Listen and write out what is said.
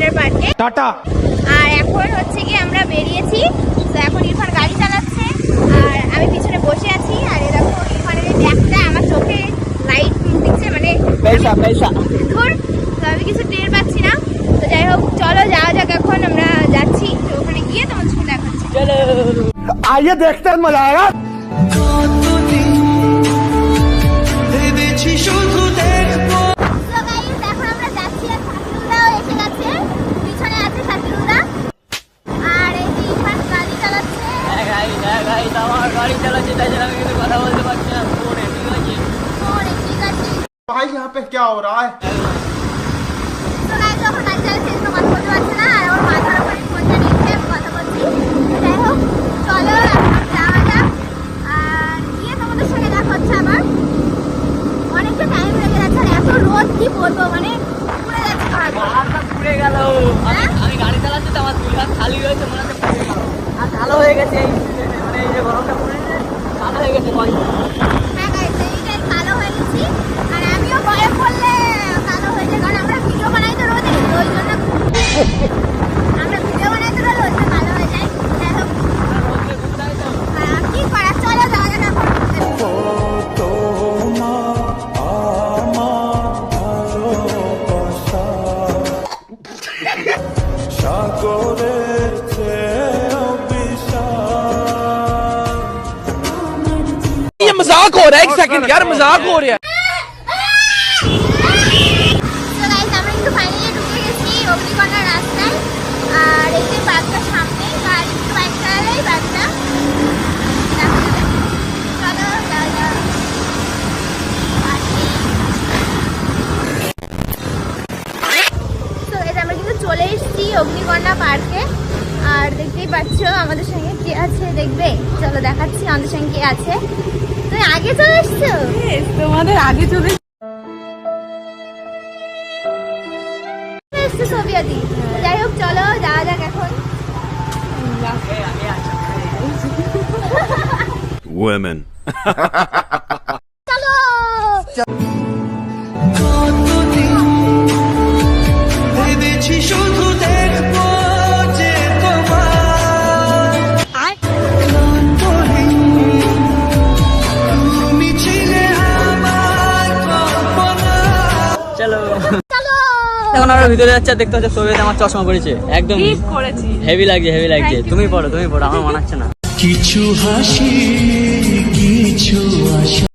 Water পার্কে tata. আর এখন হচ্ছে কি আমরা বেরিয়েছি, তো এখন ইরফান গাড়ি চালাচ্ছে আর আমি পিছনে বসে আছি। আর এ দেখো ইরফানের এই ব্যাগটা আমার চোখে লাইট দিচ্ছে, মানে ধর তো আমি কিছু টের পাচ্ছি না। তো যাই হোক চলো যাওয়া যাক, এখন আমরা যাচ্ছি, তো ওখানে গিয়ে তোমার সাথে দেখাচ্ছি। आइए देखते हैं मजा आएगा। So guys, এখন আমরা যাচ্ছি আর শাকিলুদাও এসে গেছে, পিছনে আছে শাকিলুদা আর এই যে ইরফান গাড়ি চালাচ্ছে। আমার গাড়ি চালাচ্ছে, তাই জন্য আমি কিন্তু কথা বলতে পারছি না। ফোনে ঠিক আছে, ফোনে ঠিক আছে। भाई यहाँ पे क्या हो रहा है? তো গাইস যখন গাড়ি চালাচ্ছে তো কথা বলতে পারছে না, আর ওর মাথার উপরে ফোনটা নিয়ে আমি কথা বলছি। যাই হোক চলো এখন যাওয়া যাক আর গিয়ে তোমাদের সঙ্গে দেখা হচ্ছে আবার। অনেকটা টাইম লেগে যাচ্ছে আর এত রোদ কি বলবো, মানে পুড়ে যাচ্ছে হাত। হাতটা পুড়ে গেল। আমি গাড়ি চালাচ্ছি তো আমার দুই হাত খালি হয়েছে, মনে হচ্ছে পুড়ে গেল। আর কালো হয়ে গেছে এই মানে এই যে বরফটা পড়ে কালো হয়ে গেছে। হ্যাঁ গাইস এইটাই কালো হয়ে গেছি, আর আমিও ভয়ে পড়লে কালো হয়ে যায়, কারণ আমরা ভিডিও বানাই তো রোদে, তো ওই জন্য আমরা ভিডিও বানাই তো রোদে, ওই জন্য কালো হয়ে যায়। যাই হোক কি করা, চলো যাওয়া যাক এখন। ये मजाक हो रहा है, एक सेकंड यार, मजाक हो रहा है। তো গাইস আমরা কিন্তু ফাইনালি ঢুকে গেছি অগ্নিকণার রাস্তায়, আর এই যে বাঘটা সামনে, আর একটু বাইক চালালেই বাঘটা দেখা যাবে। চলো যাওয়া যাক। তো এই যে আমরা কিন্তু চলে এসেছি অগ্নিকণা পার্কে, আর দেখতেই পাচ্ছ আমাদের সঙ্গে কে আছে দেখবে, চলো দেখাচ্ছি আমাদের সঙ্গে কে আছে। তুমি আগে চলে এসছো, তোমাদের আগে চলে এসছো ছবি আদি। যাই হোক চলো যাওয়া যাক এখন। Women. চলো চলো চলো এখন আমরা ভিতরে যাচ্ছি, আর দেখতে হচ্ছে সোভিয়েত আমার চশমা পড়েছে, একদম ঠিক করেছি। হেভি লাগছে, হেভি লাগছে। তুমি পড়ো, আমার মানাচ্ছে না। কিছু হাসি কিছু আশা।